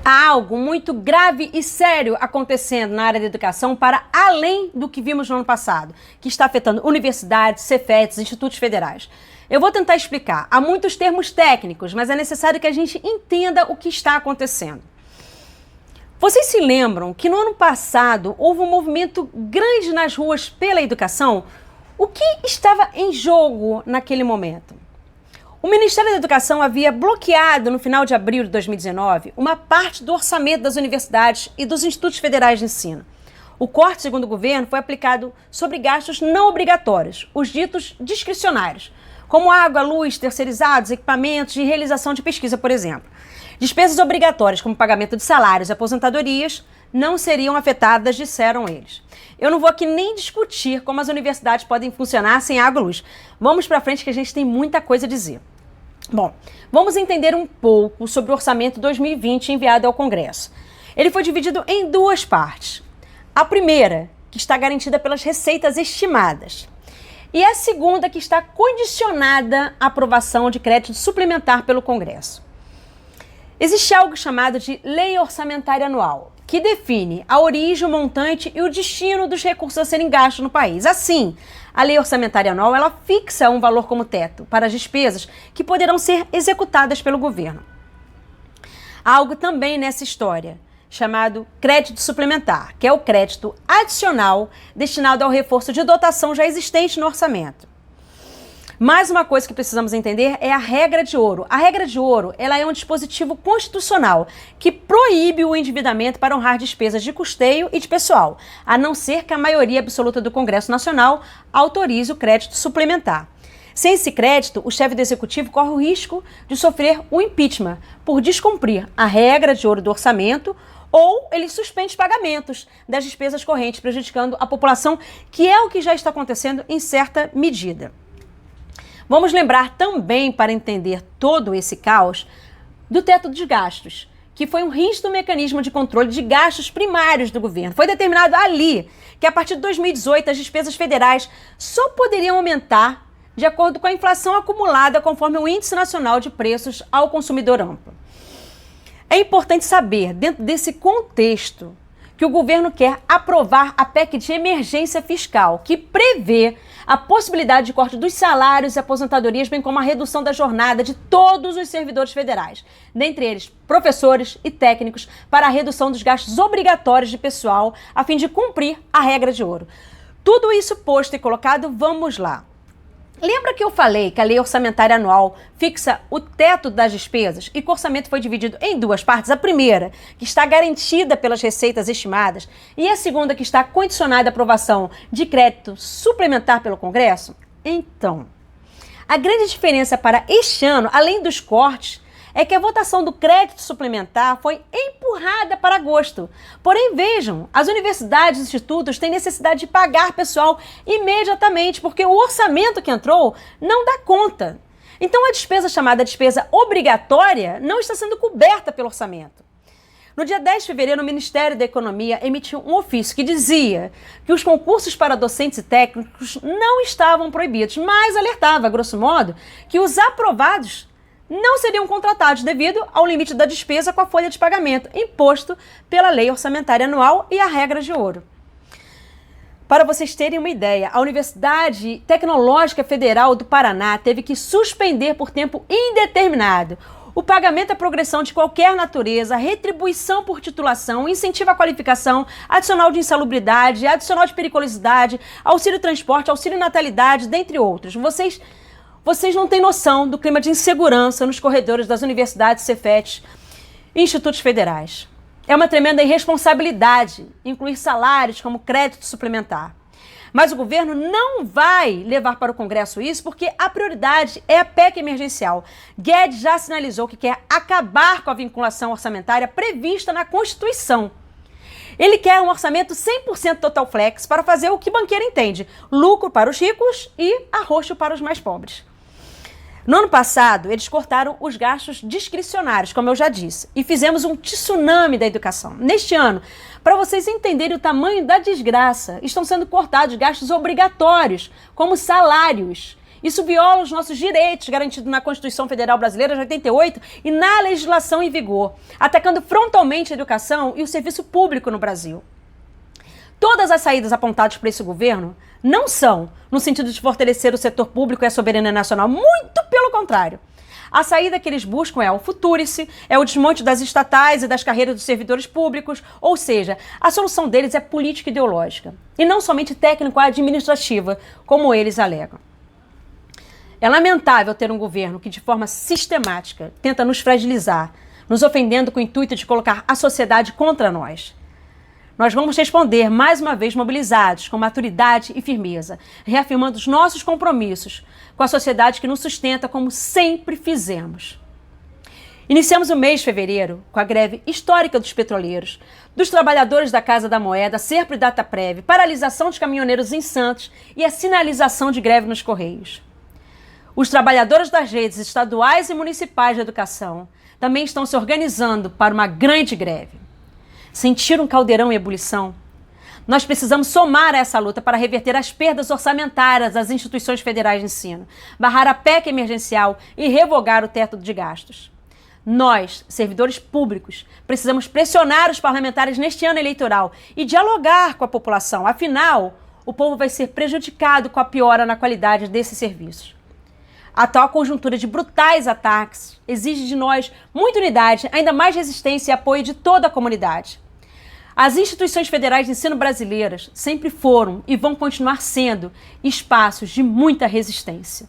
Há algo muito grave e sério acontecendo na área da educação para além do que vimos no ano passado, que está afetando universidades, Cefetes, institutos federais. Eu vou tentar explicar. Há muitos termos técnicos, mas é necessário que a gente entenda o que está acontecendo. Vocês se lembram que no ano passado houve um movimento grande nas ruas pela educação? O que estava em jogo naquele momento? O Ministério da Educação havia bloqueado, no final de abril de 2019, uma parte do orçamento das universidades e dos institutos federais de ensino. O corte, segundo o governo, foi aplicado sobre gastos não obrigatórios, os ditos discricionários, como água, luz, terceirizados, equipamentos e realização de pesquisa, por exemplo. Despesas obrigatórias, como pagamento de salários e aposentadorias, não seriam afetadas, disseram eles. Eu não vou aqui nem discutir como as universidades podem funcionar sem água e luz. Vamos para frente que a gente tem muita coisa a dizer. Bom, vamos entender um pouco sobre o orçamento 2020 enviado ao Congresso. Ele foi dividido em duas partes. A primeira, que está garantida pelas receitas estimadas. E a segunda, que está condicionada à aprovação de crédito suplementar pelo Congresso. Existe algo chamado de Lei Orçamentária Anual, que define a origem, o montante e o destino dos recursos a serem gastos no país. Assim, a Lei Orçamentária Anual ela fixa um valor como teto para as despesas que poderão ser executadas pelo governo. Há algo também nessa história, chamado crédito suplementar, que é o crédito adicional destinado ao reforço de dotação já existente no orçamento. Mais uma coisa que precisamos entender é a regra de ouro. A regra de ouro ela é um dispositivo constitucional que proíbe o endividamento para honrar despesas de custeio e de pessoal, a não ser que a maioria absoluta do Congresso Nacional autorize o crédito suplementar. Sem esse crédito, o chefe do Executivo corre o risco de sofrer o impeachment por descumprir a regra de ouro do orçamento ou ele suspende pagamentos das despesas correntes, prejudicando a população, que é o que já está acontecendo em certa medida. Vamos lembrar também, para entender todo esse caos, do teto dos gastos, que foi um rígido mecanismo de controle de gastos primários do governo. Foi determinado ali que a partir de 2018 as despesas federais só poderiam aumentar de acordo com a inflação acumulada conforme o Índice Nacional de Preços ao Consumidor Amplo. É importante saber, dentro desse contexto, que o governo quer aprovar a PEC de emergência fiscal, que prevê a possibilidade de corte dos salários e aposentadorias, bem como a redução da jornada de todos os servidores federais, dentre eles professores e técnicos, para a redução dos gastos obrigatórios de pessoal, a fim de cumprir a regra de ouro. Tudo isso posto e colocado, vamos lá. Lembra que eu falei que a Lei Orçamentária Anual fixa o teto das despesas e que o orçamento foi dividido em duas partes? A primeira, que está garantida pelas receitas estimadas, e a segunda, que está condicionada à aprovação de crédito suplementar pelo Congresso? Então, a grande diferença para este ano, além dos cortes, é que a votação do crédito suplementar foi empurrada para agosto. Porém, vejam, as universidades e institutos têm necessidade de pagar pessoal imediatamente, porque o orçamento que entrou não dá conta. Então, a despesa chamada despesa obrigatória não está sendo coberta pelo orçamento. No dia 10 de fevereiro, o Ministério da Economia emitiu um ofício que dizia que os concursos para docentes e técnicos não estavam proibidos, mas alertava, grosso modo, que os aprovados não seriam contratados devido ao limite da despesa com a folha de pagamento imposto pela Lei Orçamentária Anual e a regra de ouro. Para vocês terem uma ideia, a Universidade Tecnológica Federal do Paraná teve que suspender por tempo indeterminado o pagamento à progressão de qualquer natureza, retribuição por titulação, incentivo à qualificação, adicional de insalubridade, adicional de periculosidade, auxílio transporte, auxílio natalidade, dentre outros. Vocês não têm noção do clima de insegurança nos corredores das universidades, Cefetes e institutos federais. É uma tremenda irresponsabilidade incluir salários como crédito suplementar. Mas o governo não vai levar para o Congresso isso porque a prioridade é a PEC emergencial. Guedes já sinalizou que quer acabar com a vinculação orçamentária prevista na Constituição. Ele quer um orçamento 100% total flex para fazer o que banqueiro entende: lucro para os ricos e arroxo para os mais pobres. No ano passado, eles cortaram os gastos discricionários, como eu já disse, e fizemos um tsunami da educação. Neste ano, para vocês entenderem o tamanho da desgraça, estão sendo cortados gastos obrigatórios, como salários Isso viola os nossos direitos garantidos na Constituição Federal Brasileira de 88 e na legislação em vigor, atacando frontalmente a educação e o serviço público no Brasil. Todas as saídas apontadas por esse governo não são no sentido de fortalecer o setor público e a soberania nacional, muito pelo contrário. A saída que eles buscam é o futurice, é o desmonte das estatais e das carreiras dos servidores públicos, ou seja, a solução deles é política ideológica e não somente técnico-administrativa, como eles alegam. É lamentável ter um governo que, de forma sistemática, tenta nos fragilizar, nos ofendendo com o intuito de colocar a sociedade contra nós. Nós vamos responder, mais uma vez, mobilizados, com maturidade e firmeza, reafirmando os nossos compromissos com a sociedade que nos sustenta, como sempre fizemos. Iniciamos o mês de fevereiro com a greve histórica dos petroleiros, dos trabalhadores da Casa da Moeda, Serpro e Dataprev, paralisação dos caminhoneiros em Santos e a sinalização de greve nos Correios. Os trabalhadores das redes estaduais e municipais de educação também estão se organizando para uma grande greve. Sentir um caldeirão em ebulição? Nós precisamos somar a essa luta para reverter as perdas orçamentárias das instituições federais de ensino, barrar a PEC emergencial e revogar o teto de gastos. Nós, servidores públicos, precisamos pressionar os parlamentares neste ano eleitoral e dialogar com a população. Afinal, o povo vai ser prejudicado com a piora na qualidade desses serviços. A atual conjuntura de brutais ataques exige de nós muita unidade, ainda mais resistência e apoio de toda a comunidade. As instituições federais de ensino brasileiras sempre foram e vão continuar sendo espaços de muita resistência.